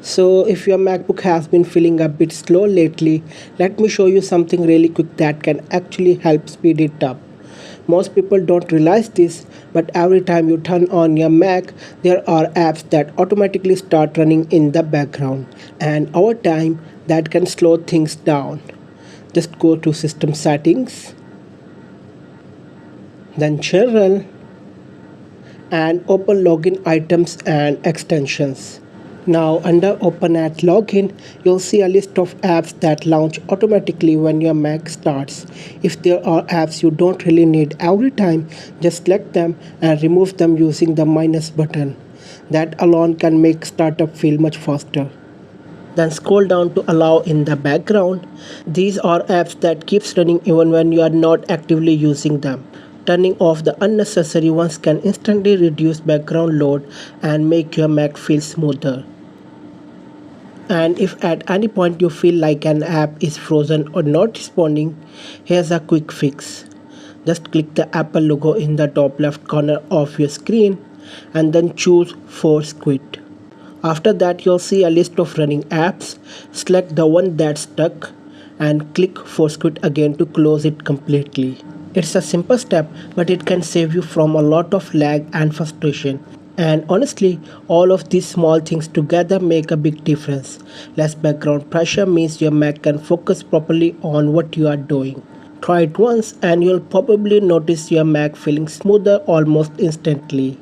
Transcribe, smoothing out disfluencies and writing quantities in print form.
So if your MacBook has been feeling a bit slow lately, let me show you something really quick that can actually help speed it up. Most people don't realize this, but every time you turn on your Mac, there are apps that automatically start running in the background, and over time, that can slow things down. Just go to System Settings, then General, and open login items and extensions. Now under open at login, you'll see a list of apps that launch automatically when your Mac starts. If there are apps you don't really need every time, just select them and remove them using the minus button. That alone can make startup feel much faster. Then scroll down to allow in the background. These are apps that keeps running even when you are not actively using them. Turning off the unnecessary ones can instantly reduce background load and make your Mac feel smoother. And if at any point you feel like an app is frozen or not responding, here's a quick fix. Just click the Apple logo in the top left corner of your screen and then choose Force Quit. After that, you'll see a list of running apps. Select the one that's stuck and click Force Quit again to close it completely. It's a simple step, but it can save you from a lot of lag and frustration. And honestly, all of these small things together make a big difference. Less background pressure means your Mac can focus properly on what you are doing. Try it once and you'll probably notice your Mac feeling smoother almost instantly.